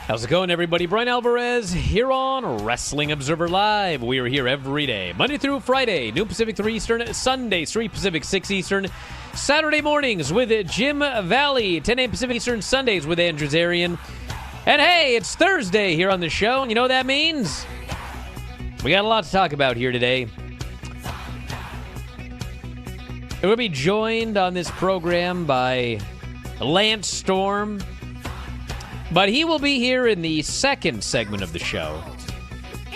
How's it going, everybody? Bryan Alvarez here on Wrestling Observer Live. We are here every day, Monday through Friday, noon Pacific 3 Eastern, Sundays 3 Pacific 6 Eastern, Saturday mornings with Jim Valley, 10 a.m. Pacific Eastern, Sundays with Andrew Zarian. And hey, it's Thursday here on the show, and you know what that means? We got a lot to talk about here today. We'll be joined on this program by Lance Storm, but he will be here in the second segment of the show.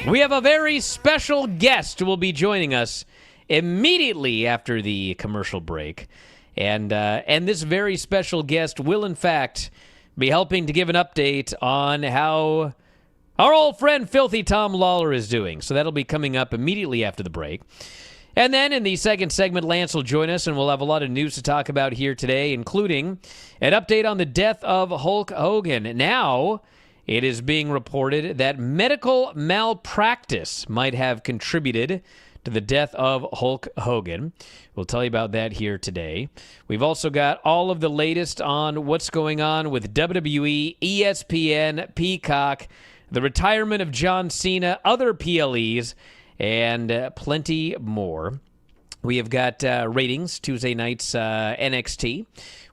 We have a very special guest who will be joining us immediately after the commercial break. And this very special guest will, in fact, be helping to give an update on how our old friend Filthy Tom Lawler is doing. So that'll be coming up immediately after the break. And then in the second segment, Lance will join us, and we'll have a lot of news to talk about here today, including an update on the death of Hulk Hogan. Now, it is being reported that medical malpractice might have contributed to the death of Hulk Hogan. We'll tell you about that here today. We've also got all of the latest on what's going on with WWE, ESPN, Peacock, the retirement of John Cena, other PLEs, and plenty more. We have got ratings, Tuesday night's NXT.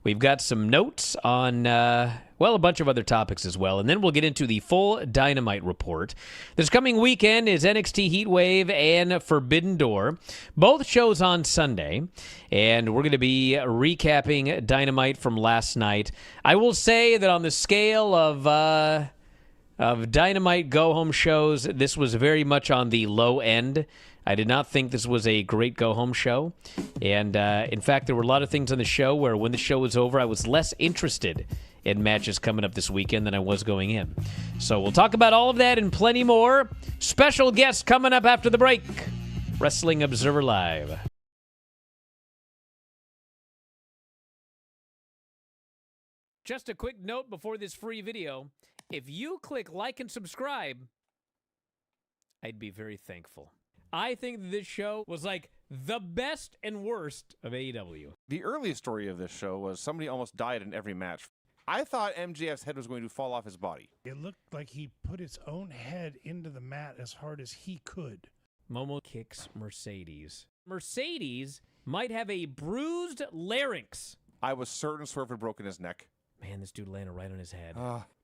We've got some notes on, a bunch of other topics as well. And then we'll get into the full Dynamite report. This coming weekend is NXT Heatwave and Forbidden Door. Both shows on Sunday. And we're going to be recapping Dynamite from last night. I will say that on the scale of Dynamite go-home shows, this was very much on the low end. I did not think this was a great go-home show. And, in fact, there were a lot of things on the show where when the show was over, I was less interested in matches coming up this weekend than I was going in. So we'll talk about all of that and plenty more. Special guest coming up after the break. Wrestling Observer Live. Just a quick note before this free video. If you click like and subscribe, I'd be very thankful. I think this show was like the best and worst of AEW. The earliest story of this show was somebody almost died in every match. I thought MJF's head was going to fall off his body. It looked like he put his own head into the mat as hard as he could. Momo kicks Mercedes. Mercedes might have a bruised larynx. I was certain Swerve had broken his neck. Man, this dude landed right on his head.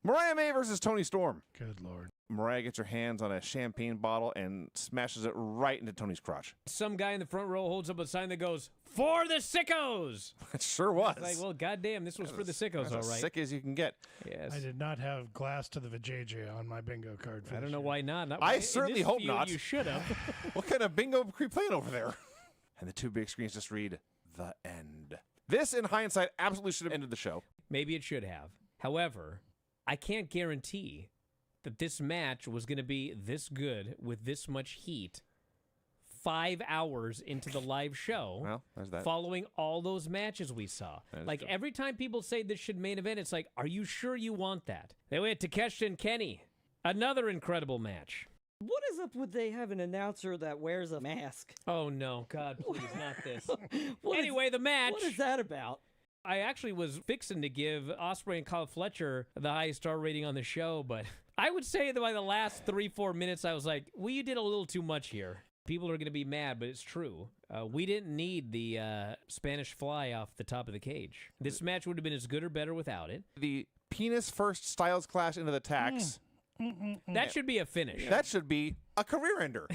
Mariah May versus Toni Storm. Good Lord. Mariah gets her hands on a champagne bottle and smashes it right into Toni's crotch. Some guy in the front row holds up a sign that goes, "For the sickos!" It sure was. Like, well, goddamn, this was for the sickos, all As right. sick as you can get. Yes. I did not have glass to the vajayjay on my bingo card. I don't know why not. I certainly hope not. You should have. What kind of bingo are we playing over there? And the two big screens just read, "The End." This, in hindsight, absolutely should have ended the show. Maybe it should have. However, I can't guarantee that this match was going to be this good with this much heat 5 hours into the live show. Well, there's that. Following all those matches we saw. Like, true. every time people say this should main event, it's like, are you sure you want that? Then we had Takeshi and Kenny. Another incredible match. What is up with they have an announcer that wears a mask? Oh, no. God, please, not this. What Anyway, the match. What is that about? I actually was fixing to give Ospreay and Kyle Fletcher the highest star rating on the show, but I would say that by the last 3-4 minutes, I was like, well, you did a little too much here. People are going to be mad, but it's true. We didn't need the Spanish fly off the top of the cage. This match would have been as good or better without it. The penis first styles clash into the tax. That should be a finish. That should be a career ender.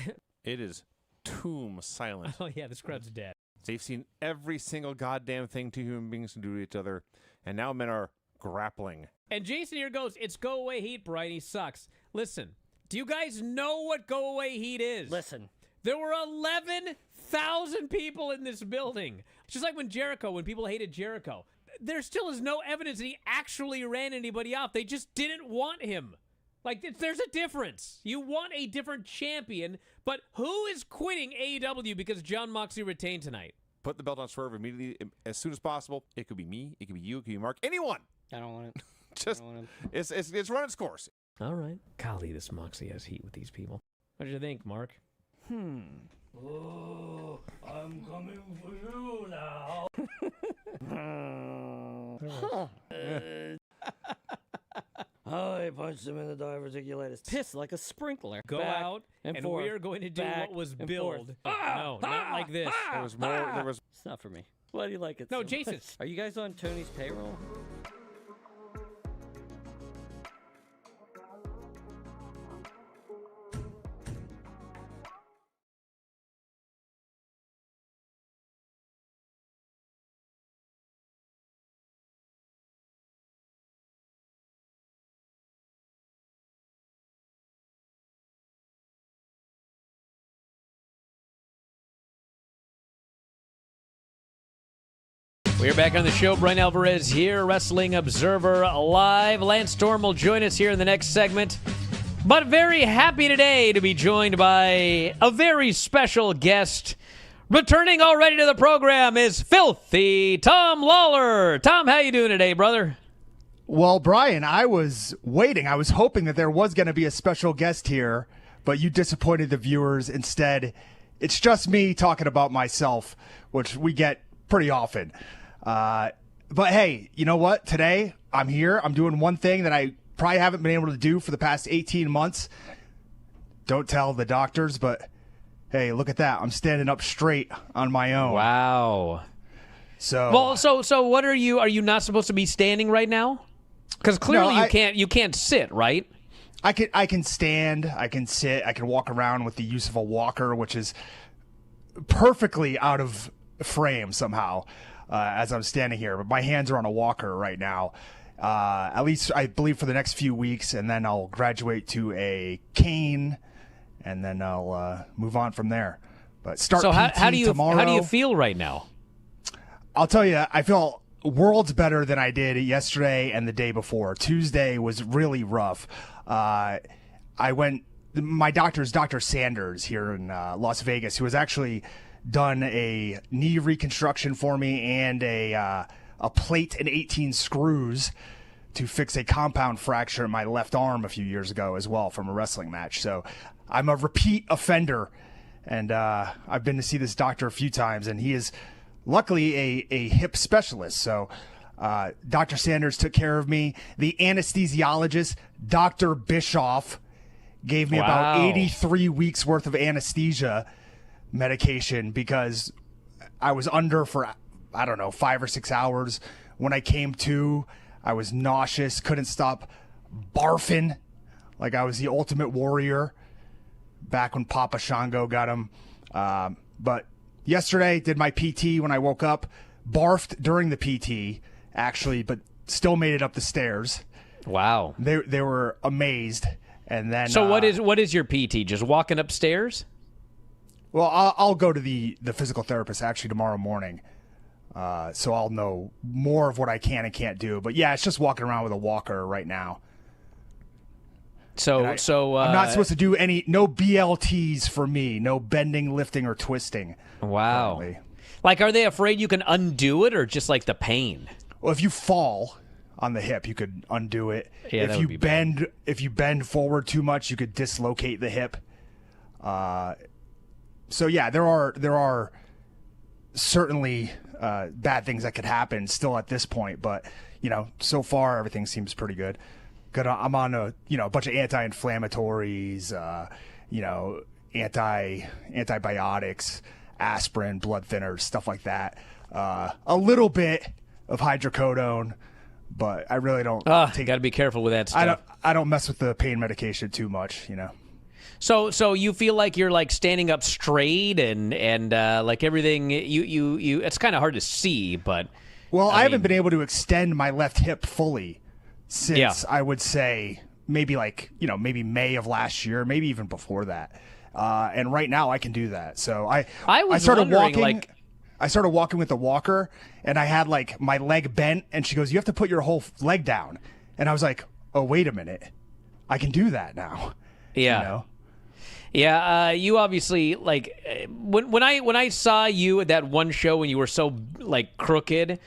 It is tomb silent. Oh, yeah, this crowd's dead. They've seen every single goddamn thing two human beings can do to each other, and now men are grappling. And Jason here goes, it's go away heat, Brian. He sucks. Listen, do you guys know what go away heat is? Listen. There were 11,000 people in this building. It's just like when people hated Jericho. There still is no evidence that he actually ran anybody off. They just didn't want him. Like, there's a difference. You want a different champion, but who is quitting AEW because Jon Moxley retained tonight? Put the belt on Swerve immediately, as soon as possible. It could be me, it could be you, it could be Mark, anyone. I don't want it. Just, it's run its course. All right. Golly, this Moxley has heat with these people. What did you think, Mark? Oh, I'm coming for you now. I punched him in the diverticulitis. Piss like a sprinkler. Go Back out, and forth, we are going to do back what was and billed. forth. No, not like this. There was more. There was. It's not for me. Why do you like it No, so Jason. much? Are you guys on Tony's payroll? We're back on the show. Bryan Alvarez here, Wrestling Observer Live. Lance Storm will join us here in the next segment. But very happy today to be joined by a very special guest. Returning already to the program is Filthy Tom Lawler. Tom, how you doing today, brother? Well, Brian, I was waiting. I was hoping that there was going to be a special guest here, but you disappointed the viewers. Instead, it's just me talking about myself, which we get pretty often. But hey, you know what? Today, I'm here. I'm doing one thing that I probably haven't been able to do for the past 18 months. Don't tell the doctors, but hey, look at that. I'm standing up straight on my own. Wow. So, So what are you not supposed to be standing right now? Because clearly No, you can't sit, right? I can stand, I can sit, I can walk around with the use of a walker, which is perfectly out of frame somehow as I'm standing here. But my hands are on a walker right now, at least I believe for the next few weeks, and then I'll graduate to a cane, and then I'll move on from there. But start So PT how do tomorrow. you feel right now? I'll tell you, I feel worlds better than I did yesterday and the day before. Tuesday was really rough. My doctor's Dr. Sanders here in Las Vegas, who has actually done a knee reconstruction for me and a plate and 18 screws to fix a compound fracture in my left arm a few years ago as well from a wrestling match. So I'm a repeat offender, and I've been to see this doctor a few times, and he is luckily a hip specialist. So Dr. Sanders took care of me. The anesthesiologist, Dr. Bischoff, gave me about 83 weeks worth of anesthesia medication because I was under for, 5 or 6 hours. When I came to, I was nauseous, couldn't stop barfing like I was the ultimate warrior back when Papa Shango got him. But yesterday, did my PT when I woke up, barfed during the PT, actually, but still made it up the stairs. Wow. They were amazed. And then So what is your PT? Just walking upstairs? Well, I'll go to the physical therapist actually tomorrow morning, so I'll know more of what I can and can't do. But yeah, it's just walking around with a walker right now. So I'm not supposed to do no BLTs for me, no bending, lifting, or twisting. Wow. Apparently. Like, are they afraid you can undo it, or just like the pain? Well, if you fall on the hip, you could undo it. Yeah, that if would you be bend, if you bend forward too much, you could dislocate the hip. So yeah, there are certainly bad things that could happen still at this point, but so far everything seems pretty good. I'm on a bunch of anti-inflammatories, antibiotics, aspirin, blood thinners, stuff like that. A little bit of hydrocodone, but I really don't. Got to be careful with that stuff. I don't mess with the pain medication too much, So you feel like you're like standing up straight and like everything you it's kind of hard to see, but I haven't been able to extend my left hip fully since I would say maybe maybe May of last year, maybe even before that. And right now I can do that. So I started walking. I started walking with a walker, and I had like my leg bent, and she goes, "You have to put your whole leg down." And I was like, "Oh, wait a minute, I can do that now." Yeah. Yeah, you obviously like when I saw you at that one show when you were so like crooked,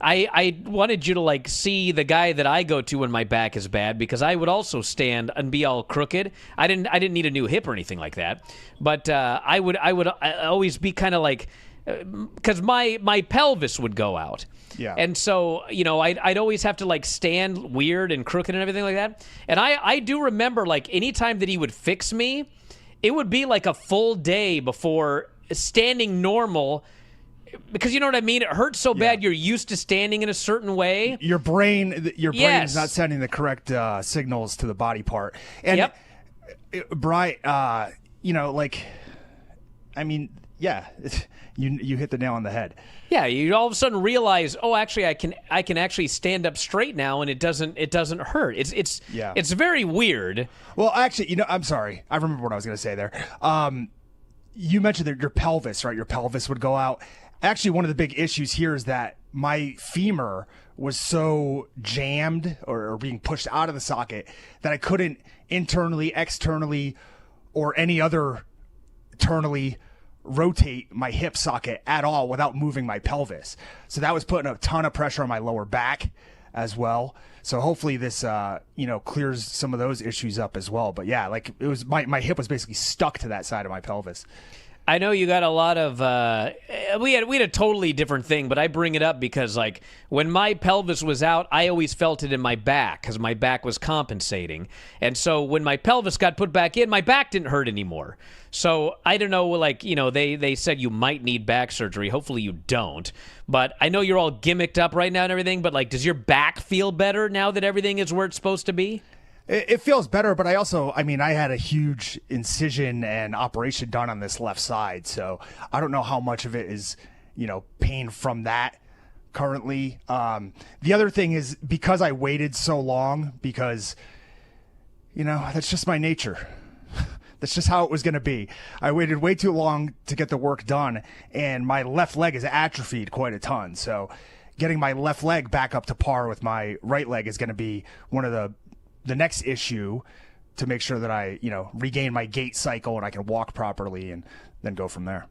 I wanted you to like see the guy that I go to when my back is bad, because I would also stand and be all crooked. I didn't need a new hip or anything like that, but I would always be kind of like because my pelvis would go out. Yeah. And so, I'd always have to like stand weird and crooked and everything like that. And I do remember like anytime that he would fix me, it would be like a full day before standing normal, because you know what I mean? It hurts so bad you're used to standing in a certain way. Your brain is Yes. not sending the correct signals to the body part. And Brian, you hit the nail on the head. Yeah, you all of a sudden realize, oh, actually, I can actually stand up straight now, and it doesn't hurt. It's very weird. Well, actually, I'm sorry. I remember what I was going to say there. You mentioned that your pelvis, right? Your pelvis would go out. Actually, one of the big issues here is that my femur was so jammed or being pushed out of the socket that I couldn't internally, externally, or any other externally rotate my hip socket at all without moving my pelvis. So that was putting a ton of pressure on my lower back as well. So hopefully this, clears some of those issues up as well. But yeah, like it was my hip was basically stuck to that side of my pelvis. I know you got a lot of we had a totally different thing, but I bring it up because like when my pelvis was out, I always felt it in my back because my back was compensating. And so when my pelvis got put back in, my back didn't hurt anymore. So I don't know, like, they said you might need back surgery. Hopefully you don't. But I know you're all gimmicked up right now and everything, but like, does your back feel better now that everything is where it's supposed to be? It feels better, but I had a huge incision and operation done on this left side. So I don't know how much of it is, pain from that currently. The other thing is because I waited so long because, that's just my nature. That's just how it was going to be. I waited way too long to get the work done, and my left leg is atrophied quite a ton. So getting my left leg back up to par with my right leg is going to be one of the next issue to make sure that I, regain my gait cycle and I can walk properly and then go from there.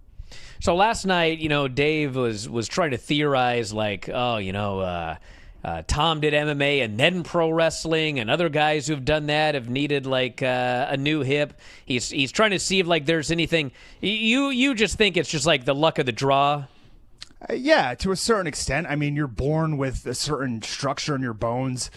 So last night, Dave was trying to theorize like, Tom did MMA and then pro wrestling, and other guys who've done that have needed like a new hip. He's trying to see if like there's anything. You just think it's just like the luck of the draw. Yeah, to a certain extent. I mean, you're born with a certain structure in your bones,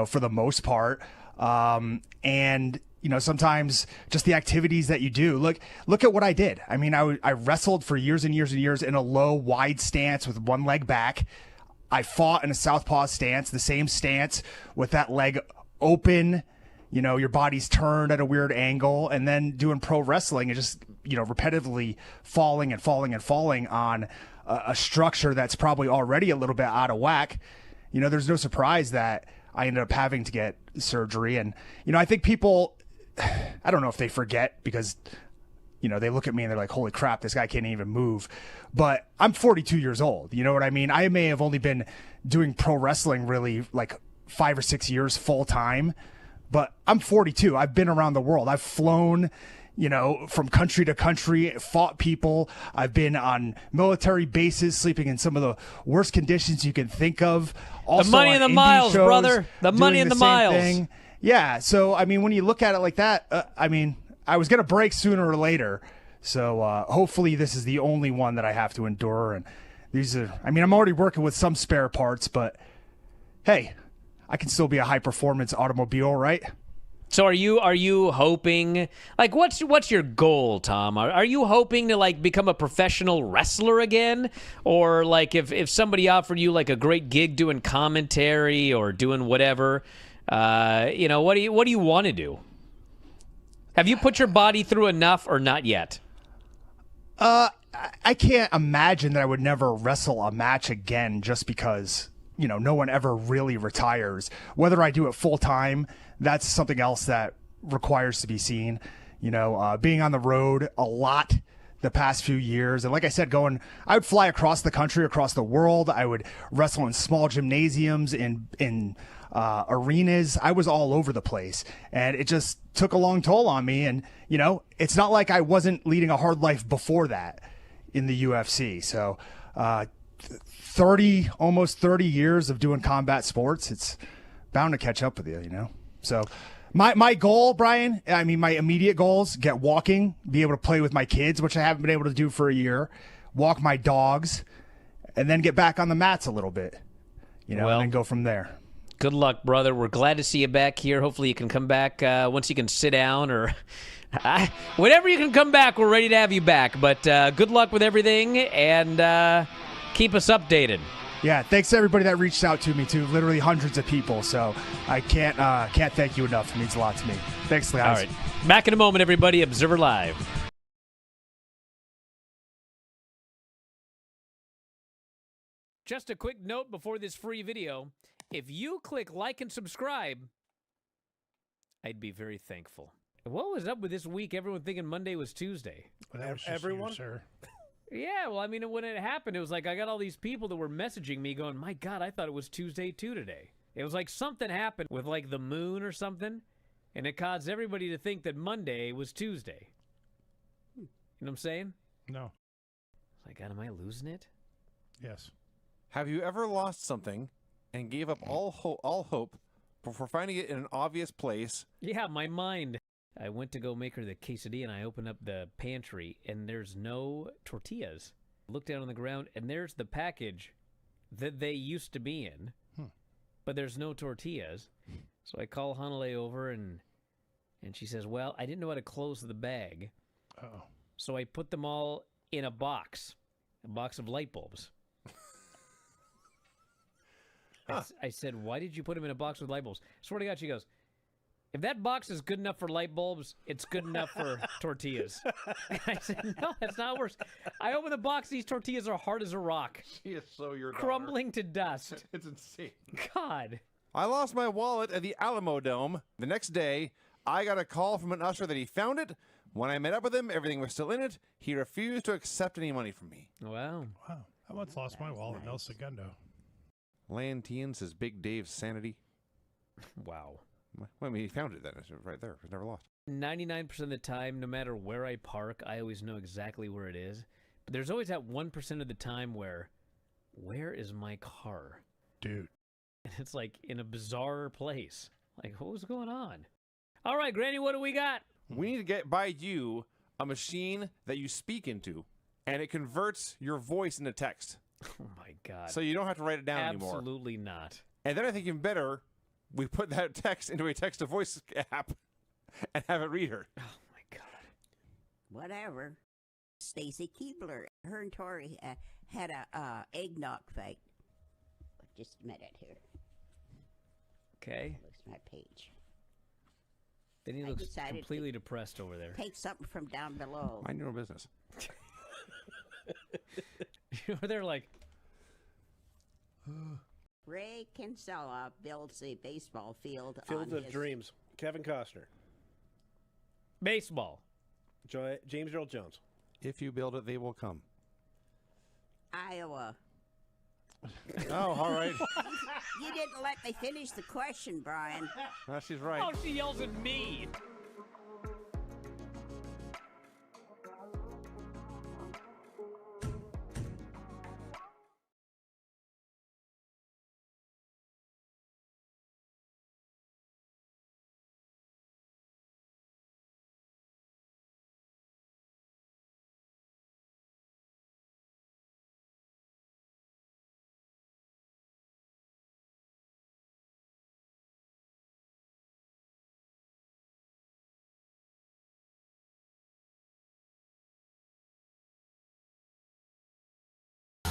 for the most part. And sometimes just the activities that you do. Look at what I did. I mean, I wrestled for years and years and years in a low, wide stance with one leg back. I fought in a southpaw stance, the same stance with that leg open, your body's turned at a weird angle, and then doing pro wrestling and just, repetitively falling and falling and falling on a structure that's probably already a little bit out of whack. There's no surprise that I ended up having to get surgery. And, I think people, I don't know if they forget because, they look at me and they're like, holy crap, this guy can't even move. But I'm 42 years old. You know what I mean? I may have only been doing pro wrestling really like 5 or 6 years full time, but I'm 42. I've been around the world. I've flown, from country to country, fought people. I've been on military bases, sleeping in some of the worst conditions you can think of. Also the money in the miles, shows, brother. The money in the miles. Thing. Yeah. So, I mean, when you look at it like that, I was going to break sooner or later. So hopefully this is the only one that I have to endure. And I'm already working with some spare parts, but hey, I can still be a high performance automobile, right? So are you hoping, like, what's your goal, Tom? Are you hoping to like become a professional wrestler again, or like if somebody offered you like a great gig doing commentary or doing whatever, what do you want to do? Have you put your body through enough or not yet? I can't imagine that I would never wrestle a match again just because, no one ever really retires. Whether I do it full time, that's something else that requires to be seen. Being on the road a lot the past few years. And like I said, I would fly across the country, across the world. I would wrestle in small gymnasiums, in arenas. I was all over the place, and it just took a long toll on me. And, it's not like I wasn't leading a hard life before that in the UFC. So, almost 30 years of doing combat sports, it's bound to catch up with you, So my goal, Brian, my immediate goals, get walking, be able to play with my kids, which I haven't been able to do for a year, walk my dogs, and then get back on the mats a little bit, Well, and then go from there. Good luck, brother. We're glad to see you back here. Hopefully you can come back once you can sit down or whenever you can come back, we're ready to have you back. But good luck with everything, and keep us updated. Yeah, thanks to everybody that reached out to me, too. Literally hundreds of people. So I can't thank you enough. It means a lot to me. Thanks, guys. All right. Back in a moment, everybody. Observer Live. Just a quick note before this free video. If you click like and subscribe, I'd be very thankful. What was up with this week? Everyone thinking Monday was Tuesday. Well, that was just Everyone? you, sir. Yeah, well, I mean, when it happened, it was like I got all these people that were messaging me going, my God, I thought it was Tuesday too today. It was like something happened with like the moon or something, and it caused everybody to think that Monday was Tuesday. You know what I'm saying? No. Like, God, am I losing it? Yes. Have you ever lost something and gave up all hope before finding it in an obvious place? Yeah, my mind. I went to go make her the quesadilla, and I opened up the pantry, and there's no tortillas. I looked down on the ground, and there's the package that they used to be in, but there's no tortillas. So I call Hanale over, and she says, well, I didn't know how to close the bag. Uh-oh. So I put them all in a box of light bulbs. I said, why did you put them in a box with light bulbs? Swear to God, she goes, if that box is good enough for light bulbs, it's good enough for tortillas. I said, no, that's not worse. I open the box, these tortillas are hard as a rock. She is so your daughter. Crumbling to dust. It's insane. God. I lost my wallet at the Alamo Dome. The next day, I got a call from an usher that he found it. When I met up with him, everything was still in it. He refused to accept any money from me. Wow. Wow. I once lost my wallet in El Segundo. Lantian says Big Dave's sanity. Wow. Well, I mean, he found it then. It's right there. It's never lost. 99% of the time, no matter where I park, I always know exactly where it is. But there's always that 1% of the time where is my car? Dude. And it's like in a bizarre place. Like, what was going on? All right, Granny, what do we got? We need to get by you a machine that you speak into, and it converts your voice into text. Oh, my God. So you don't have to write it down anymore. Absolutely not. And then I think even better, we put that text into a text-to-voice app and have it read her. Oh, my God. Whatever. Stacy Keebler, her and Tori had a eggnog fight. Just a minute here. Okay. Looks my page. Then he I looks decided completely depressed over there. Take something from down below. Mind your own business. You're there like, Ray Kinsella builds a baseball field Field on of his Dreams. Kevin Costner. baseball. James Earl Jones. If you build it, they will come. Iowa. Oh, all right. You didn't let me finish the question, Brian. No, she's right. Oh, she yells at me.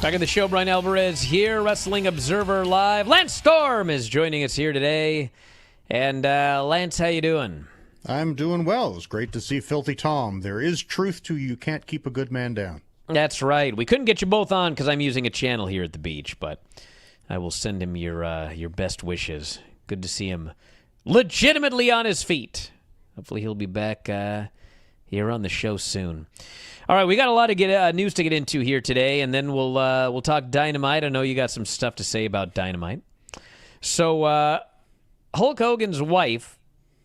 Back in the show, Bryan Alvarez here, Wrestling Observer Live. Lance Storm is joining us here today. And Lance, how you doing? I'm doing well. It's great to see Filthy Tom. There is truth to you can't keep a good man down. That's right. We couldn't get you both on because I'm using a channel here at the beach, but I will send him your best wishes. Good to see him legitimately on his feet. Hopefully he'll be back here on the show soon. All right, we got a lot of news to get into here today, and then we'll talk Dynamite. I know you got some stuff to say about Dynamite. So Hulk Hogan's wife,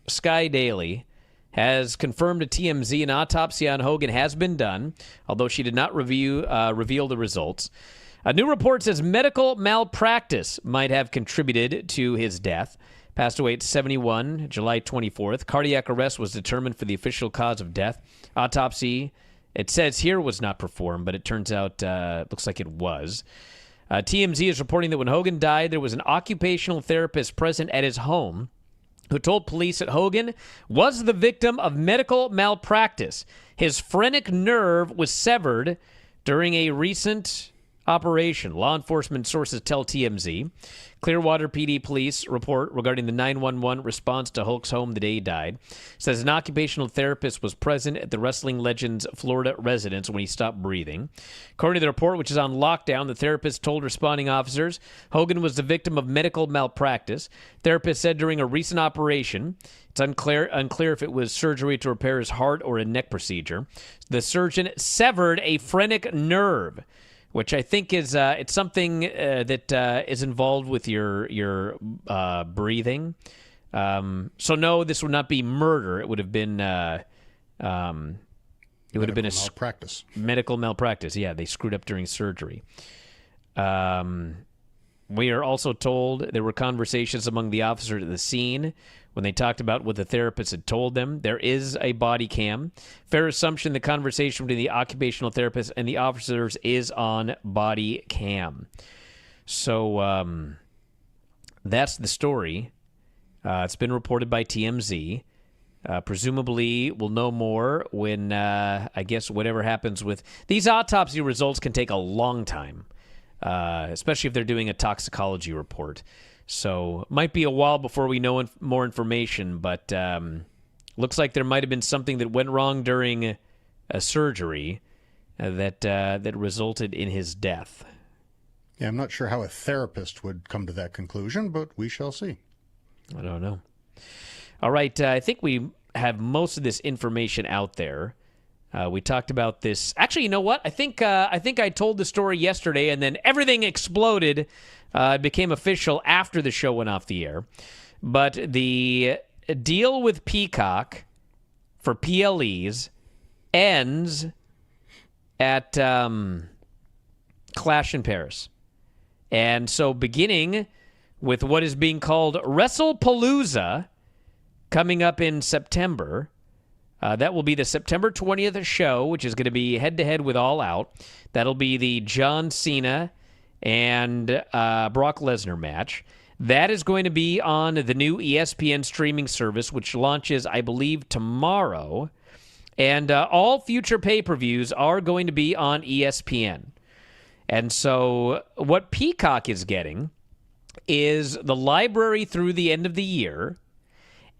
Sky Daly, has confirmed to TMZ an autopsy on Hogan has been done, although she did not reveal the results. A new report says medical malpractice might have contributed to his death. Passed away at 71, July 24th. Cardiac arrest was determined for the official cause of death. Autopsy It says here was not performed, but it turns out looks like it was. TMZ is reporting that when Hogan died, there was an occupational therapist present at his home who told police that Hogan was the victim of medical malpractice. His phrenic nerve was severed during a recent operation. Law enforcement sources tell TMZ. Clearwater PD police report regarding the 911 response to Hulk's home the day he died. Says an occupational therapist was present at the wrestling legend's Florida residence when he stopped breathing. According to the report, which is on lockdown, the therapist told responding officers Hogan was the victim of medical malpractice. Therapist said during a recent operation, it's unclear if it was surgery to repair his heart or a neck procedure, the surgeon severed a phrenic nerve, which I think is it's something that is involved with your breathing. So no, this would not be murder. It would have been malpractice. Medical malpractice. Yeah, they screwed up during surgery. We are also told there were conversations among the officers at the scene when they talked about what the therapist had told them. There is a body cam. Fair assumption the conversation between the occupational therapist and the officers is on body cam. So that's the story. It's been reported by TMZ. Presumably, we'll know more when, I guess, whatever happens with... These autopsy results can take a long time, especially if they're doing a toxicology report. So might be a while before we know more information, but looks like there might have been something that went wrong during a surgery that resulted in his death. Yeah, I'm not sure how a therapist would come to that conclusion, but we shall see. I don't know. All right, I think we have most of this information out there. We talked about this. Actually, you know what? I think I told the story yesterday, and then everything exploded. It became official after the show went off the air. But the deal with Peacock for PLEs ends at Clash in Paris. And so beginning with what is being called WrestlePalooza coming up in September, that will be the September 20th show, which is going to be head-to-head with All Out. That'll be the John Cena and Brock Lesnar match. That is going to be on the new ESPN streaming service, which launches, I believe, tomorrow. And all future pay-per-views are going to be on ESPN. And so what Peacock is getting is the library through the end of the year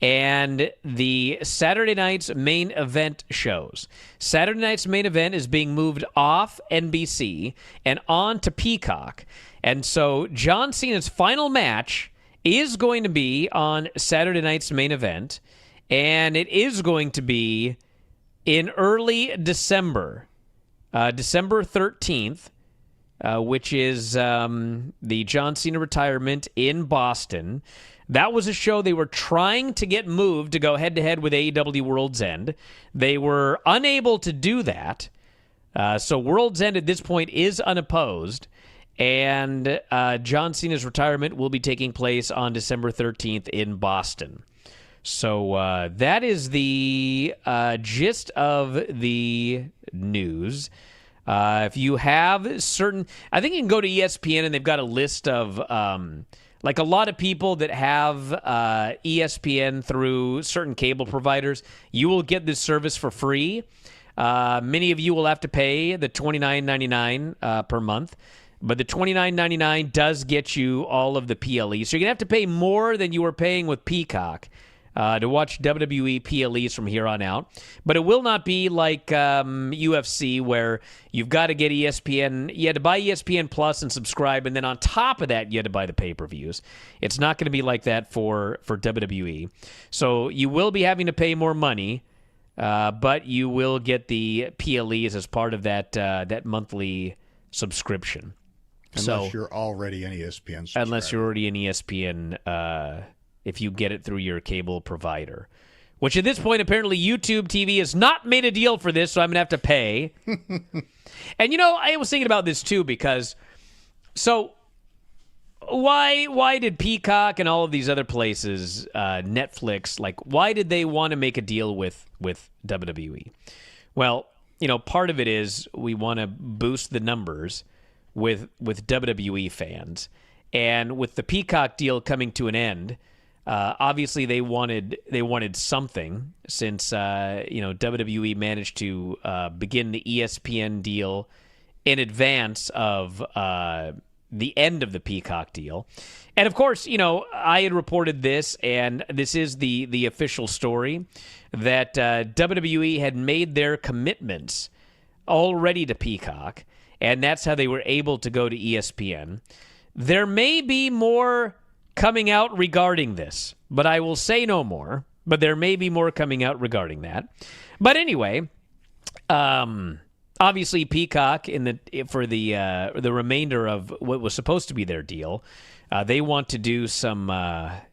and the Saturday night's main event shows. Saturday night's main event is being moved off NBC and on to Peacock. And so John Cena's final match is going to be on Saturday night's main event, and it is going to be in early December, December 13th, which is the John Cena retirement in Boston. That was a show they were trying to get moved to go head-to-head with AEW World's End. They were unable to do that. So World's End at this point is unopposed. And John Cena's retirement will be taking place on December 13th in Boston. So that is the gist of the news. If you have certain... I think you can go to ESPN and they've got a list of... like a lot of people that have ESPN through certain cable providers, you will get this service for free. Many of you will have to pay the $29.99 per month. But the $29.99 does get you all of the PLEs. So you're going to have to pay more than you were paying with Peacock to watch WWE PLEs from here on out. But it will not be like UFC where you've got to get ESPN. You had to buy ESPN Plus and subscribe, and then on top of that, you had to buy the pay-per-views. It's not going to be like that for WWE. So you will be having to pay more money, but you will get the PLEs as part of that monthly subscription. Unless you're already an ESPN subscriber. Unless you're already an ESPN, if you get it through your cable provider. Which at this point, apparently YouTube TV has not made a deal for this, so I'm going to have to pay. And, I was thinking about this, too, because... So, why did Peacock and all of these other places, Netflix, why did they want to make a deal with WWE? Well, part of it is we want to boost the numbers with WWE fans. And with the Peacock deal coming to an end, obviously they wanted something since WWE managed to begin the ESPN deal in advance of the end of the Peacock deal. And of course, I had reported this, and this is the official story, that WWE had made their commitments already to Peacock, and that's how they were able to go to ESPN. There may be more coming out regarding this, but I will say no more. But there may be more coming out regarding that. But anyway, obviously Peacock for the remainder of what was supposed to be their deal, they want to do some,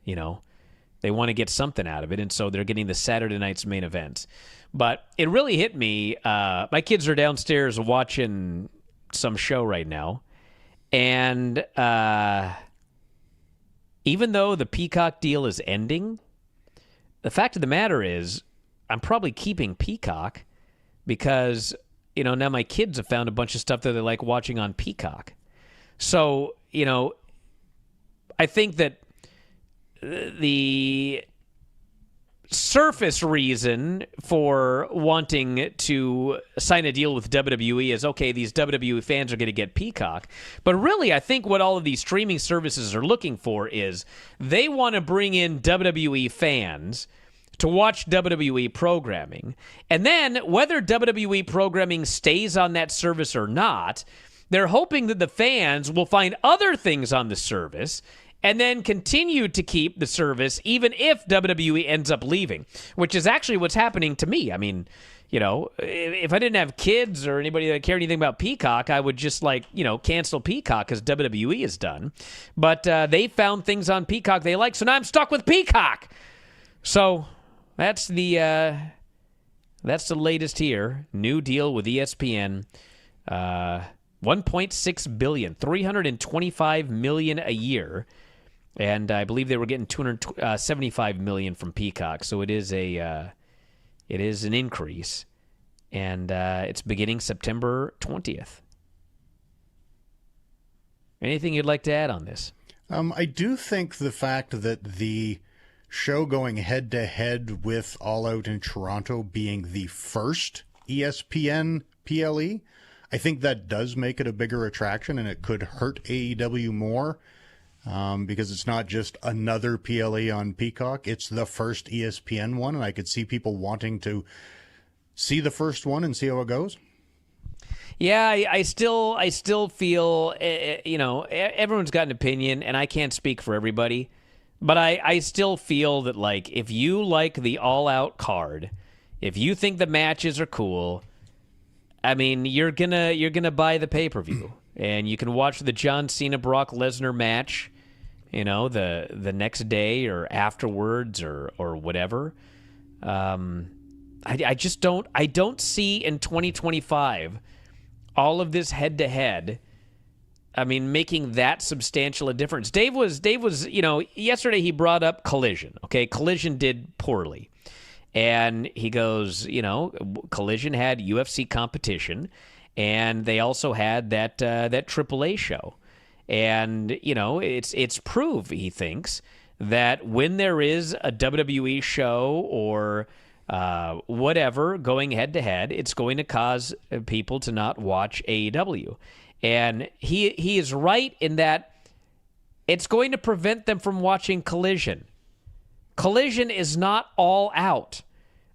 they want to get something out of it, and so they're getting the Saturday night's main event. But it really hit me. My kids are downstairs watching some show right now, and even though the Peacock deal is ending, the fact of the matter is I'm probably keeping Peacock because, now my kids have found a bunch of stuff that they like watching on Peacock. So, I think that the surface reason for wanting to sign a deal with WWE is, okay, these WWE fans are going to get Peacock. But really, I think what all of these streaming services are looking for is they want to bring in WWE fans to watch WWE programming. And then whether WWE programming stays on that service or not, they're hoping that the fans will find other things on the service and then continue to keep the service even if WWE ends up leaving, which is actually what's happening to me. I mean, if I didn't have kids or anybody that cared anything about Peacock, I would just cancel Peacock because WWE is done. But they found things on Peacock they like, so now I'm stuck with Peacock. So that's the latest here. New deal with ESPN. $1.6 billion, $325 million a year. And I believe they were getting $275 million from Peacock, so it is an increase, and it's beginning September 20th. Anything you'd like to add on this? I do think the fact that the show going head-to-head with All Out in Toronto being the first ESPN PLE, I think that does make it a bigger attraction, and it could hurt AEW more. Because it's not just another PLE on Peacock. It's the first ESPN one, and I could see people wanting to see the first one and see how it goes. Yeah, I still feel, everyone's got an opinion, and I can't speak for everybody, but I still feel that, if you like the all-out card, if you think the matches are cool, I mean, you're gonna buy the pay-per-view, and you can watch the John Cena Brock Lesnar match, the next day or afterwards or whatever. I just don't see in 2025 all of this head-to-head, making that substantial a difference. Dave was, yesterday he brought up Collision. Okay, Collision did poorly. And he goes, Collision had UFC competition, and they also had that AAA show. And, it's proof, he thinks, that when there is a WWE show or whatever going head-to-head, it's going to cause people to not watch AEW. And he is right in that it's going to prevent them from watching Collision. Collision is not all out.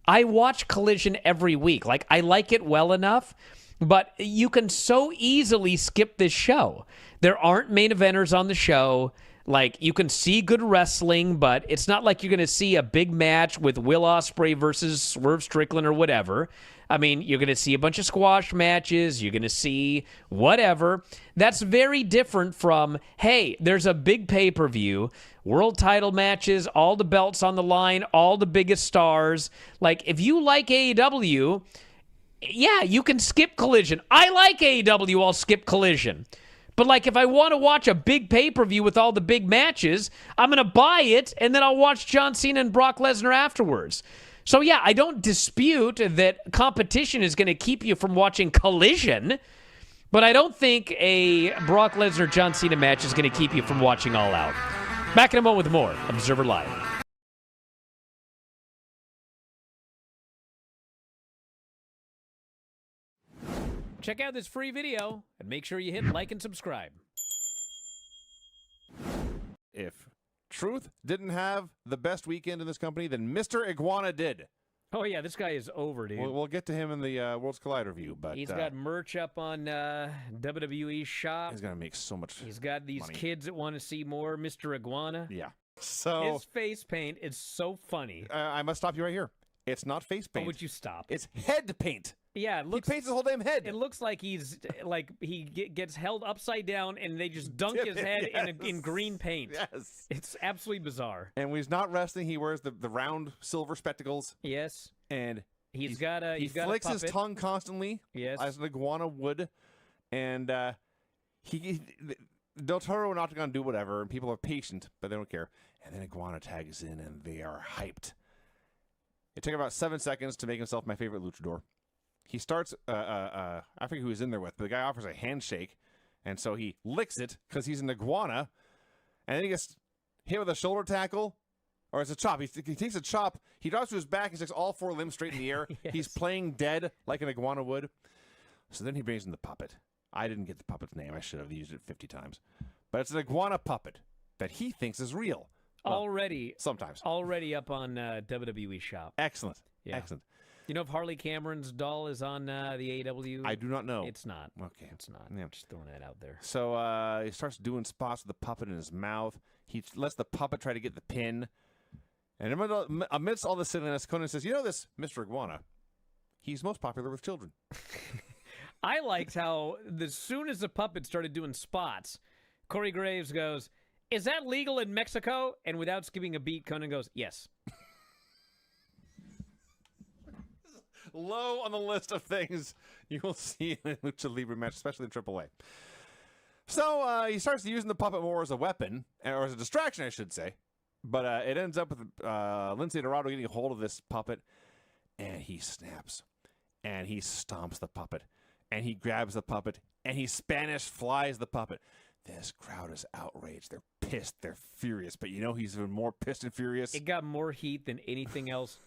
I watch Collision every week. I like it well enough, but you can so easily skip this show. There aren't main eventers on the show. You can see good wrestling, but it's not like you're going to see a big match with Will Ospreay versus Swerve Strickland or whatever. You're going to see a bunch of squash matches. You're going to see whatever. That's very different from, hey, there's a big pay-per-view, world title matches, all the belts on the line, all the biggest stars. If you like AEW, yeah, you can skip Collision. I like AEW, I'll skip Collision. But if I want to watch a big pay-per-view with all the big matches, I'm going to buy it, and then I'll watch John Cena and Brock Lesnar afterwards. So, yeah, I don't dispute that competition is going to keep you from watching Collision, but I don't think a Brock Lesnar-John Cena match is going to keep you from watching All Out. Back in a moment with more Observer Live. Check out this free video and make sure you hit like and subscribe. If Truth didn't have the best weekend in this company, then Mr. Iguana did. Oh, yeah, this guy is over, dude. We'll get to him in the Worlds Collide review, but He's got merch up on WWE Shop. he's going to make so much He's got these money. kids that want to see more Mr. Iguana. Yeah. So His face paint is so funny. I must stop you right here. It's not face Oh, paint. would you stop? It's head paint. Yeah, it looks. He paints his whole damn head. It looks like he's he gets held upside down and they just dunk Dip his it, head yes. in green paint. Yes. It's absolutely bizarre. And when he's not wrestling, he wears the round silver spectacles. Yes, And he's got a he flicks his puppet. tongue constantly, Yes. as an iguana would. And Del Toro and Octagon do whatever, and people are patient, but they don't care. And then Iguana tags in, and they are hyped. It took about 7 seconds to make himself my favorite luchador. He starts, I forget who he's in there with, but the guy offers a handshake, and so he licks it because he's an iguana, and then he gets hit with a shoulder tackle, or it's a chop. He takes a chop, he drops to his back, he sticks all 4 limbs straight in the air. Yes. He's playing dead like an iguana would. So then he brings in the puppet. I didn't get the puppet's name. I should have used it 50 times. But it's an iguana puppet that he thinks is real. Well, already up on WWE Shop. Excellent. Yeah. Excellent. You know if Harley Cameron's doll is on the AEW? I do not know. It's not. Okay. It's not. Yeah. Just throwing that out there. So he starts doing spots with the puppet in his mouth. He lets the puppet try to get the pin. And amidst all the silliness, Conan says, you know this, Mr. Iguana, he's most popular with children. I liked how as soon as the puppet started doing spots, Corey Graves goes, is that legal in Mexico? And without skipping a beat, Conan goes, yes. Low on the list of things you will see in a Lucha Libre match, especially in AAA. So he starts using the puppet more as a weapon, or as a distraction, I should say. But it ends up with Lindsay Dorado getting a hold of this puppet, and he snaps, and he stomps the puppet, and he grabs the puppet, and he Spanish flies the puppet. This crowd is outraged. They're pissed. They're furious. But you know he's even more pissed and furious? It got more heat than anything else.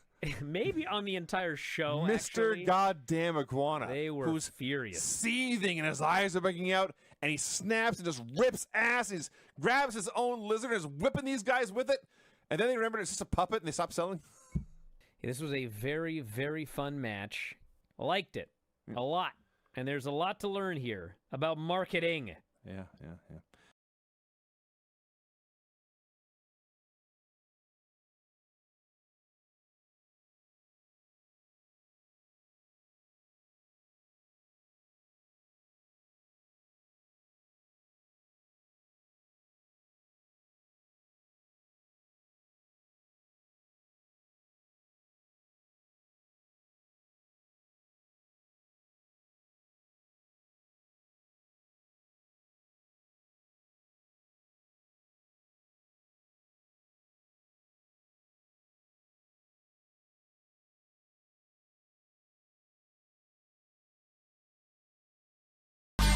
Maybe on the entire show, Mr. actually. Goddamn Iguana. They were who's furious. Seething, and his eyes are breaking out, and he snaps and just rips ass. He grabs his own lizard and is whipping these guys with it. And then they remember it's just a puppet, and they stop selling. This was a very, very fun match. I liked it a lot. And there's a lot to learn here about marketing. Yeah.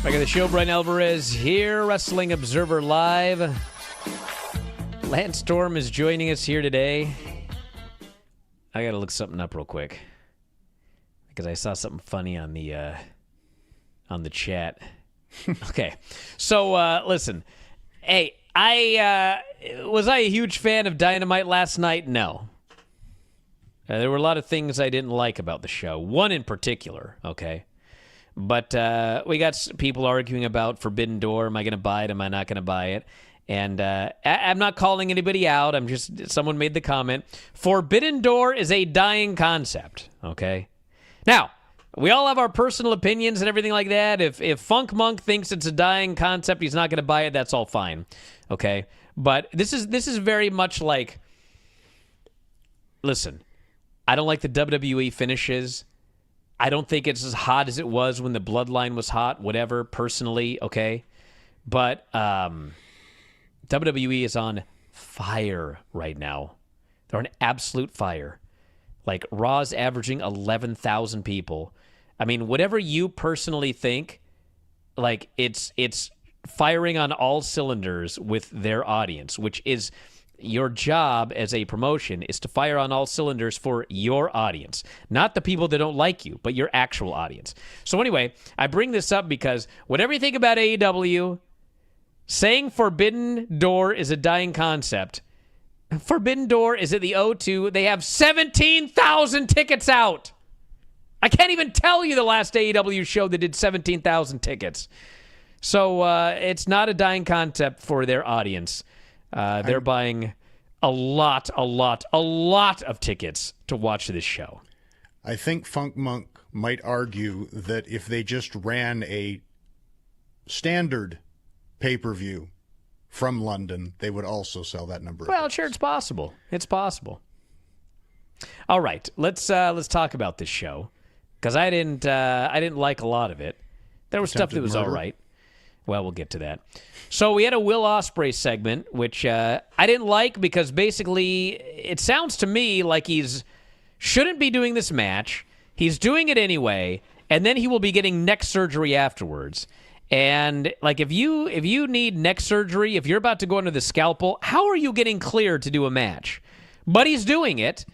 Back at the show, Bryan Alvarez here, Wrestling Observer Live. Lance Storm is joining us here today. I got to look something up real quick because I saw something funny on the chat. Okay, so listen, hey, was I a huge fan of Dynamite last night? No. There were a lot of things I didn't like about the show. One in particular, okay. But we got people arguing about Forbidden Door. Am I going to buy it? Am I not going to buy it? And I'm not calling anybody out. I'm just, someone made the comment. Forbidden Door is a dying concept, okay? Now, we all have our personal opinions and everything like that. If Funk Monk thinks it's a dying concept, he's not going to buy it, that's all fine, okay? But this is very much like, listen, I don't like the WWE finishes. I don't think it's as hot as it was when the Bloodline was hot, whatever, personally, okay? But WWE is on fire right now. They're on absolute fire. Like, Raw's averaging 11,000 people. I mean, whatever you personally think, like, it's firing on all cylinders with their audience, which is your job as a promotion, is to fire on all cylinders for your audience, not the people that don't like you, but your actual audience. So anyway, I bring this up because whatever you think about AEW, saying Forbidden Door is a dying concept. Forbidden Door is at the O2. They have 17,000 tickets out. I can't even tell you the last AEW show that did 17,000 tickets. So it's not a dying concept for their audience. They're buying a lot of tickets to watch this show. I think Funk Monk might argue that if they just ran a standard pay-per-view from London, they would also sell that number. Well, sure, it's possible. It's possible. All right, let's talk about this show, because I didn't like a lot of it. There was stuff that was all right. Well, we'll get to that. So we had a Will Ospreay segment, which I didn't like because basically it sounds to me like he's shouldn't be doing this match. He's doing it anyway, and then he will be getting neck surgery afterwards. And like if you need neck surgery, if you're about to go under the scalpel, how are you getting cleared to do a match? But he's doing it.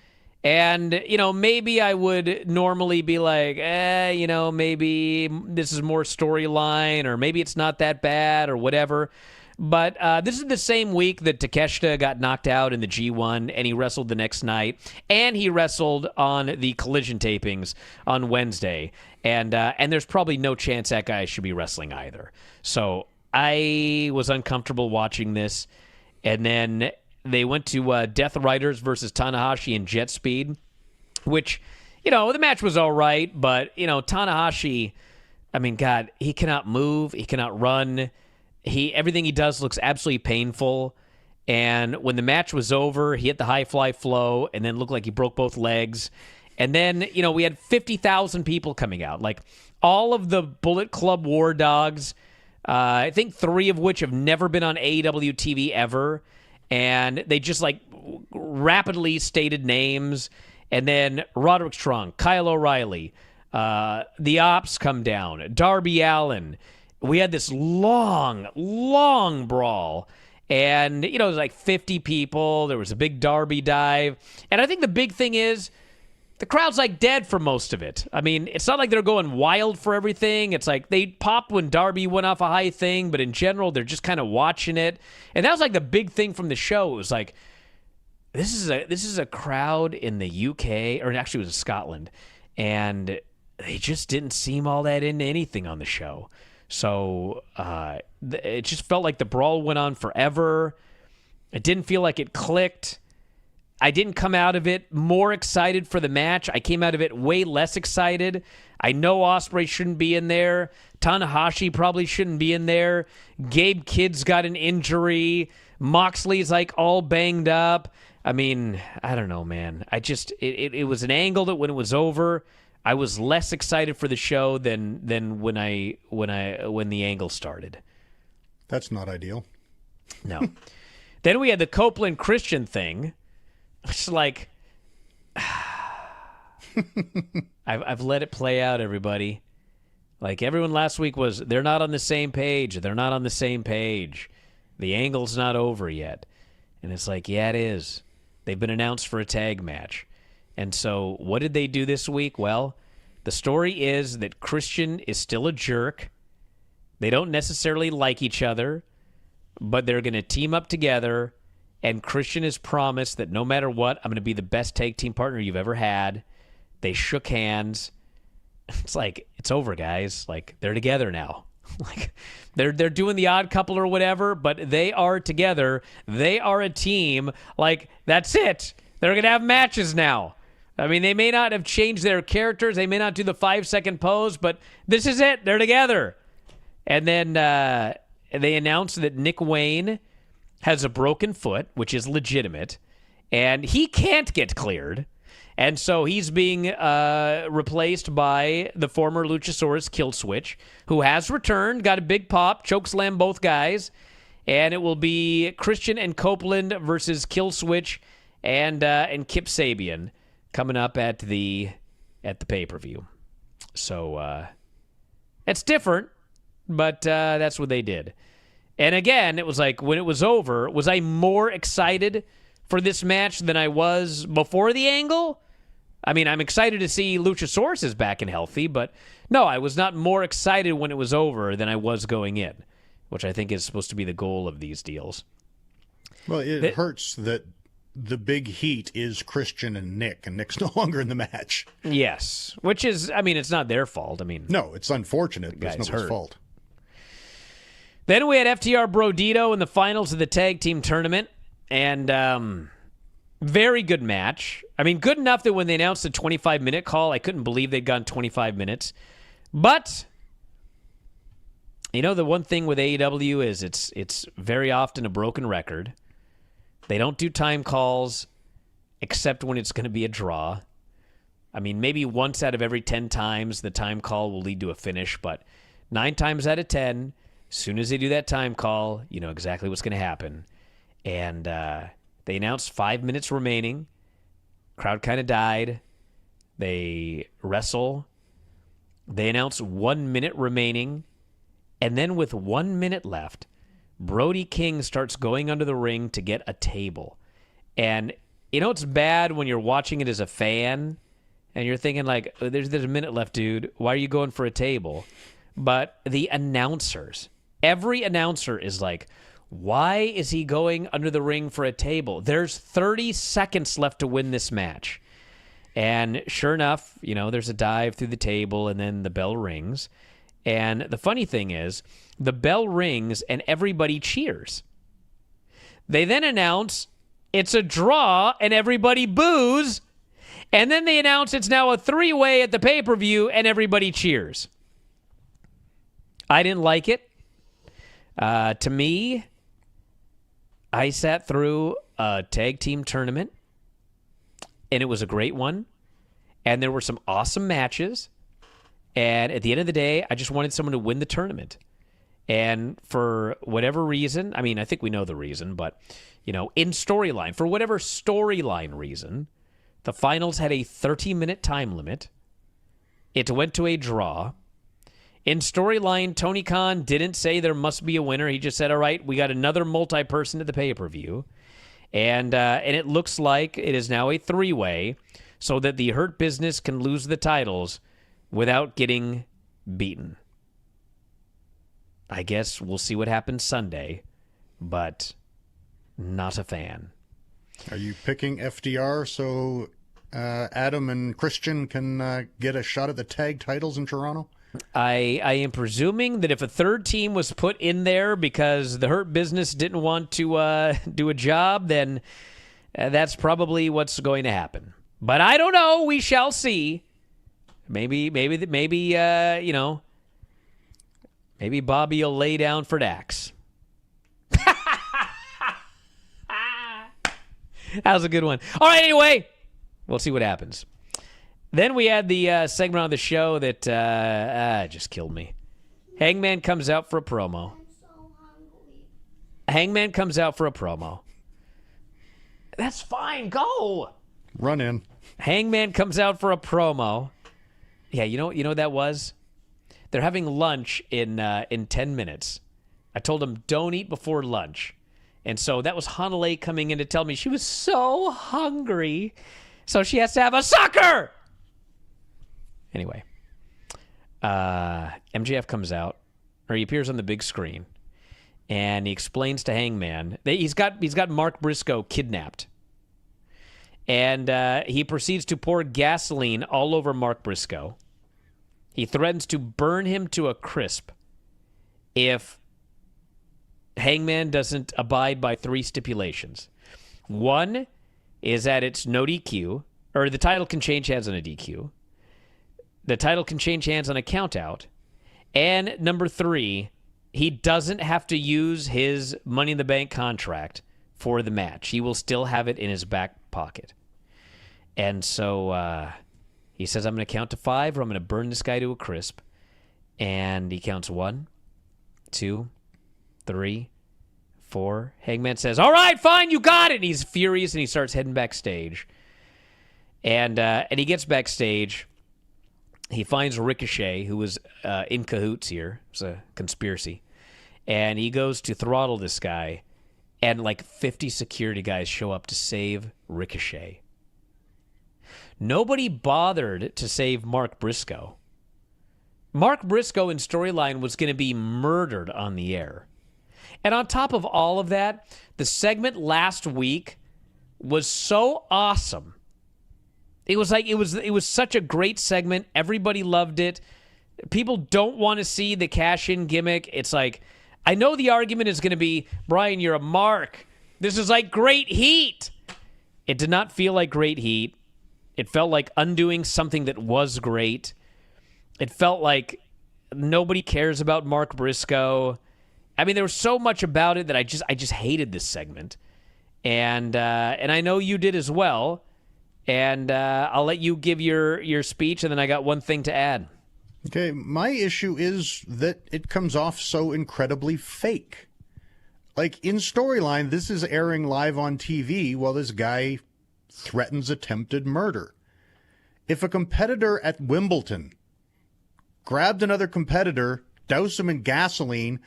And, maybe I would normally be like, maybe this is more storyline, or maybe it's not that bad, or whatever. But this is the same week that Takeshita got knocked out in the G1, and he wrestled the next night, and he wrestled on the Collision tapings on Wednesday. And there's probably no chance that guy should be wrestling either. So I was uncomfortable watching this. And then they went to Death Riders versus Tanahashi and Jet Speed, which, the match was all right, but, Tanahashi, I mean, God, he cannot move, he cannot run, everything he does looks absolutely painful, and when the match was over, he hit the high fly flow, and then looked like he broke both legs, and then, we had 50,000 people coming out, like, all of the Bullet Club War Dogs, I think 3 of which have never been on AEW TV ever, and they just rapidly stated names. And then Roderick Strong, Kyle O'Reilly, the Ops come down, Darby Allin. We had this long brawl. And, it was like 50 people. There was a big Darby dive. And I think the big thing is the crowd's dead for most of it. I mean, it's not like they're going wild for everything. It's like they popped when Darby went off a high thing, but in general, they're just kind of watching it. And that was the big thing from the show. It was like, this is a crowd in the UK, or actually it was Scotland, and they just didn't seem all that into anything on the show. So it just felt like the brawl went on forever. It didn't feel like it clicked. I didn't come out of it more excited for the match. I came out of it way less excited. I know Ospreay shouldn't be in there. Tanahashi probably shouldn't be in there. Gabe Kidd's got an injury. Moxley's all banged up. I mean, I don't know, man. It was an angle that when it was over, I was less excited for the show than when the angle started. That's not ideal. No. Then we had the Copeland Christian thing. It's like, I've let it play out, everybody. Like, everyone last week was, they're not on the same page. They're not on the same page. The angle's not over yet. And it's like, yeah, it is. They've been announced for a tag match. And so what did they do this week? Well, the story is that Christian is still a jerk. They don't necessarily like each other, but they're going to team up together. And Christian has promised that no matter what, I'm going to be the best tag team partner you've ever had. They shook hands. It's like, it's over, guys. Like, they're together now. Like, they're doing the odd couple or whatever, but they are together. They are a team. Like, that's it. They're going to have matches now. I mean, they may not have changed their characters. They may not do the 5-second pose, but this is it. They're together. And then they announced that Nick Wayne has a broken foot, which is legitimate, and he can't get cleared. And so he's being replaced by the former Luchasaurus Killswitch, who has returned, got a big pop, chokeslam both guys, and it will be Christian and Copeland versus Killswitch and Kip Sabian. coming up at the pay-per-view. So it's different, but that's what they did. And again, it was like when it was over, was I more excited for this match than I was before the angle? I mean, I'm excited to see Luchasaurus is back and healthy, but no, I was not more excited when it was over than I was going in, which I think is supposed to be the goal of these deals. Well, it hurts that the big heat is Christian and Nick's no longer in the match. Yes, which is, I mean, it's not their fault. I mean, no, it's unfortunate, but it's nobody's fault. Then we had FTR Brodito in the finals of the tag team tournament, and very good match. I mean, good enough that when they announced the 25-minute call, I couldn't believe they'd gone 25 minutes. But, you know, the one thing with AEW is it's very often a broken record. They don't do time calls except when it's going to be a draw. I mean, maybe once out of every 10 times the time call will lead to a finish, but 9 times out of 10, as soon as they do that time call, you know exactly what's going to happen. And they announced 5 minutes remaining. Crowd kind of died. They wrestle. They announce 1 minute remaining. And then with 1 minute left, Brody King starts going under the ring to get a table. And you know it's bad when you're watching it as a fan and you're thinking like, there's a minute left, dude. Why are you going for a table? But the announcers, every announcer is like, why is he going under the ring for a table? There's 30 seconds left to win this match. And sure enough, you know, there's a dive through the table and then the bell rings. And the funny thing is, the bell rings and everybody cheers. They then announce it's a draw and everybody boos. And then they announce it's now a 3-way at the pay-per-view and everybody cheers. I didn't like it. To me, I sat through a tag team tournament, and it was a great one. And there were some awesome matches. And at the end of the day, I just wanted someone to win the tournament. And for whatever reason, I mean, I think we know the reason, but, you know, in storyline, for whatever storyline reason, the finals had a 30-minute time limit. It went to a draw. In storyline, Tony Khan didn't say there must be a winner. He just said, all right, we got another multi-person at the pay-per-view. And it looks like it is now a 3-way so that the Hurt Business can lose the titles without getting beaten. I guess we'll see what happens Sunday, but not a fan. Are you picking FDR so Adam and Christian can get a shot at the tag titles in Toronto? I am presuming that if a third team was put in there because the Hurt Business didn't want to do a job, then that's probably what's going to happen. But I don't know. We shall see. Maybe, you know, maybe Bobby will lay down for Dax. That was a good one. All right, anyway, we'll see what happens. Then we had the segment on the show that just killed me. Hangman comes out for a promo. Hangman comes out for a promo. That's fine. Go. Run in. Hangman comes out for a promo. Yeah, you know what that was? They're having lunch in 10 minutes. I told them, don't eat before lunch. And so that was Hanalei coming in to tell me she was so hungry, so she has to have a sucker! Anyway, MJF comes out, or he appears on the big screen, and he explains to Hangman that he's got Mark Briscoe kidnapped. And he proceeds to pour gasoline all over Mark Briscoe. He threatens to burn him to a crisp if Hangman doesn't abide by 3 stipulations. One is that it's no DQ, or the title can change hands on a DQ. The title can change hands on a countout. And number 3, he doesn't have to use his Money in the Bank contract for the match. He will still have it in his back pocket. And so he says, I'm going to count to 5 or I'm going to burn this guy to a crisp. And he counts 1, 2, 3, 4. Hangman says, all right, fine, you got it. And he's furious and he starts heading backstage. And he gets backstage. He finds Ricochet, who was in cahoots here. It's a conspiracy. And he goes to throttle this guy. And like 50 security guys show up to save Ricochet. Nobody bothered to save Mark Briscoe. Mark Briscoe in storyline was going to be murdered on the air. And on top of all of that, the segment last week was so awesome. It was such a great segment. Everybody loved it. People don't want to see the cash-in gimmick. It's like, I know the argument is going to be, Bryan, you're a mark. This is like great heat. It did not feel like great heat. It felt like undoing something that was great. It felt like nobody cares about Mark Briscoe. I mean, there was so much about it that I just hated this segment. And I know you did as well. And I'll let you give your speech, and then I got one thing to add. Okay, my issue is that it comes off so incredibly fake. Like, in storyline, this is airing live on TV while this guy threatens attempted murder. If a competitor at Wimbledon grabbed another competitor, doused him in gasoline,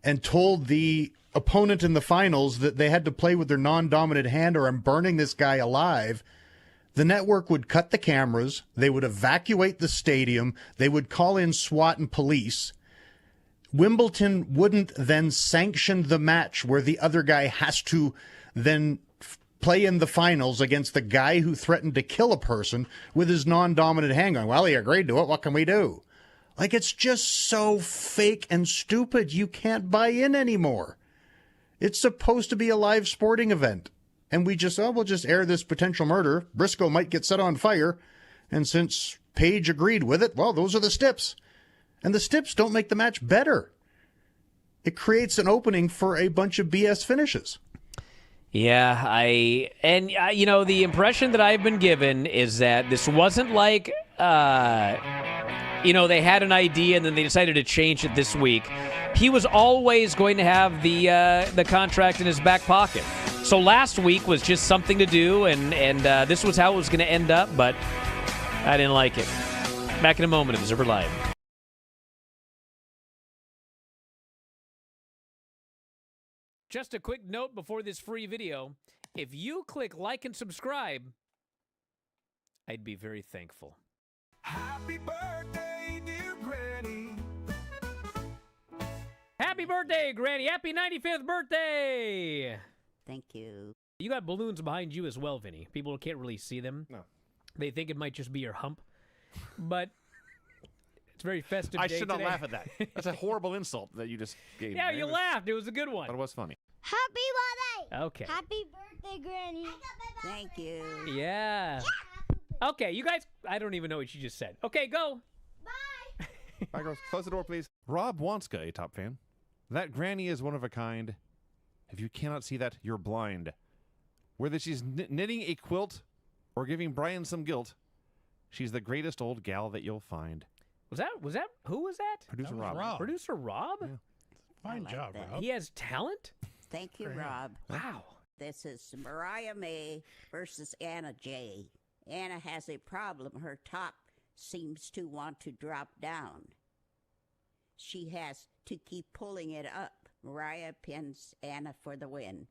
and told the opponent in the finals that they had to play with their non-dominant hand or I'm burning this guy alive, the network would cut the cameras, they would evacuate the stadium, they would call in SWAT and police. Wimbledon wouldn't then sanction the match where the other guy has to then play in the finals against the guy who threatened to kill a person with his non-dominant hand going, well, he agreed to it, what can we do? Like, it's just so fake and stupid, you can't buy in anymore. It's supposed to be a live sporting event. And we'll just air this potential murder. Briscoe might get set on fire. And since Paige agreed with it, well, those are the stips. And the stips don't make the match better. It creates an opening for a bunch of BS finishes. Yeah, the impression that I've been given is that this wasn't like, they had an idea and then they decided to change it this week. He was always going to have the contract in his back pocket. So last week was just something to do, and this was how it was going to end up, but I didn't like it. Back in a moment at Observer Live. Just a quick note before this free video. If you click like and subscribe, I'd be very thankful. Happy birthday, dear Granny. Happy birthday, Granny. Happy 95th birthday. Thank you. You got balloons behind you as well, Vinny. People can't really see them. No. They think it might just be your hump. But it's very festive I day should not today. laugh at that. That's a horrible insult that you just gave Yeah, me. you laughed. It was a good one. But it was funny. Happy birthday! Okay. Happy birthday, Granny! Thank you. Yeah. Okay, you guys, I don't even know what you just said. Okay, go. Bye! Bye, girls. Close the door, please. Rob Wanska, a top fan. That granny is one of a kind. If you cannot see that, you're blind. Whether she's knitting a quilt or giving Bryan some guilt, she's the greatest old gal that you'll find. Was that, who was that? Producer That was Rob. Rob. Producer Rob? Yeah. Fine like job, that. Rob. He has talent? Thank you, For him. Rob. Wow. This is Mariah May versus Anna J. Anna has a problem. Her top seems to want to drop down. She has to keep pulling it up. Mariah pins Anna for the win.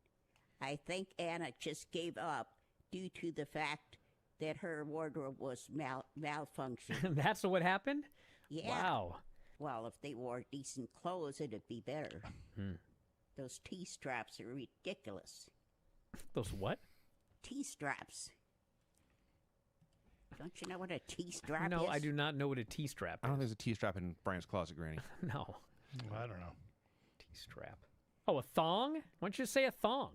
I think Anna just gave up due to the fact that her wardrobe was malfunctioning. That's what happened? Yeah. Wow. Well, if they wore decent clothes, it'd be better. Those T-straps are ridiculous. Those what? T-straps. Don't you know what a T-strap is? No, I do not know what a T-strap I don't think is. there's a T-strap in Brian's closet, Granny. No. I don't know. T-strap. Oh, a thong? Why don't you say a thong?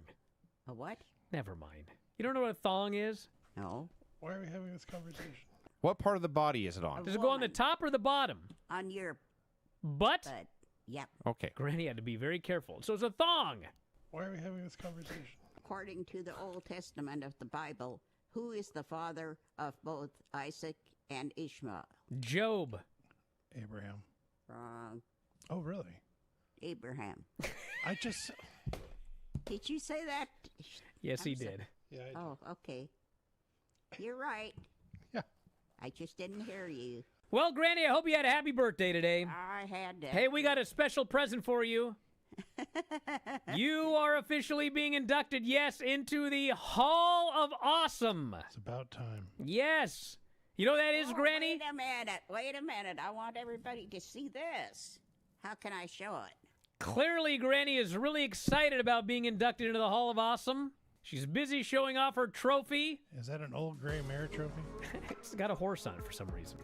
A what? Never mind. You don't know what a thong is? No. Why are we having this conversation? What part of the body is it on? Does it go on the woman. top or the bottom? On your Butt? butt. Yep. Okay. Granny had to be very careful. So it's a thong. Why are we having this conversation? According to the Old Testament of the Bible, who is the father of both Isaac and Ishmael? Job. Abraham. Wrong. Oh, really? Abraham. I just... Did you say that? Yes, he I'm so- did. Yeah, I Oh, okay. You're right. I just didn't hear you. Well, Granny, I hope you had a happy birthday today. I had to. Hey, we got a special present for you. You are officially being inducted, yes, into the Hall of Awesome. It's about time. Yes. You know what that is, Granny? Wait a minute. I want everybody to see this. How can I show it? Clearly, Granny is really excited about being inducted into the Hall of Awesome. She's busy showing off her trophy. Is that an old gray mare trophy? It's got a horse on it for some reason.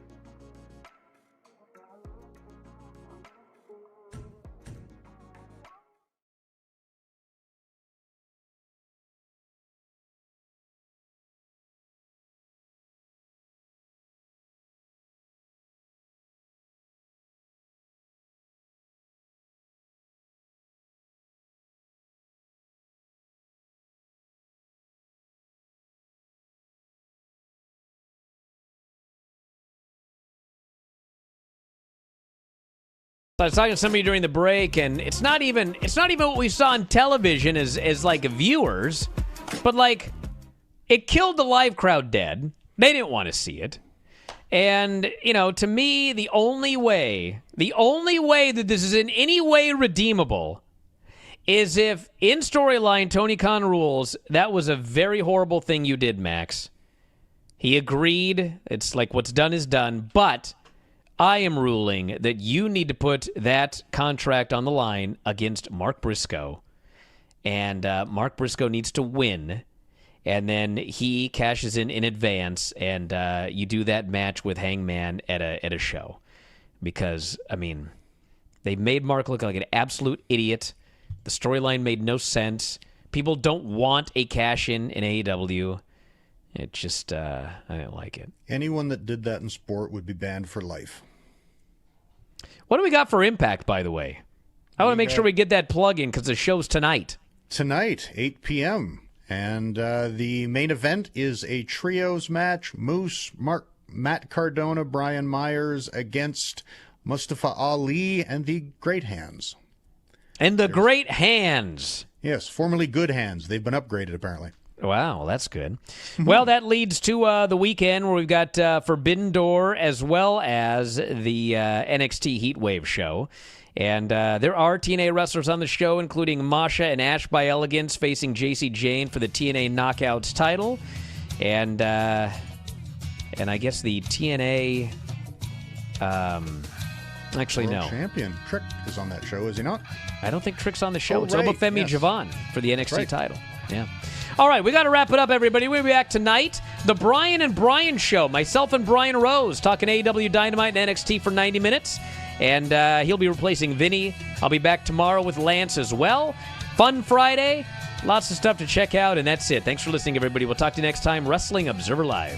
I was talking to somebody during the break, and it's not even what we saw on television as like viewers, but like it killed the live crowd dead. They didn't want to see it. And, you know, to me, the only way that this is in any way redeemable is if in storyline Tony Khan rules, that was a very horrible thing you did, Max. He agreed. It's like what's done is done, but I am ruling that you need to put that contract on the line against Mark Briscoe. And Mark Briscoe needs to win. And then he cashes in advance, and you do that match with Hangman at a show. Because, I mean, they made Mark look like an absolute idiot. The storyline made no sense. People don't want a cash-in AEW. It just, I didn't like it. Anyone that did that in sport would be banned for life. What do we got for Impact, by the way? I want to make sure we get that plug in because the show's tonight. Tonight, 8 p.m. And the main event is a trios match. Moose, Matt Cardona, Brian Myers against Mustafa Ali and the Great Hands. And the Great Hands. Yes, formerly Good Hands. They've been upgraded, apparently. Wow, that's good. Well, that leads to the weekend where we've got Forbidden Door as well as the NXT Heatwave show. And there are TNA wrestlers on the show, including Masha and Ash by Elegance facing JC Jane for the TNA Knockouts title. And I guess the TNA... actually, World no. Champion Trick is on that show, is he not? I don't think Trick's on the show. Oh, it's right. Obafemi Yes. Javon for the NXT Right. title. Yeah. All right, we got to wrap it up, everybody. We'll be back tonight. The Bryan and Bryan Show. Myself and Brian Rose talking AEW Dynamite and NXT for 90 minutes. And he'll be replacing Vinny. I'll be back tomorrow with Lance as well. Fun Friday. Lots of stuff to check out, and that's it. Thanks for listening, everybody. We'll talk to you next time. Wrestling Observer Live.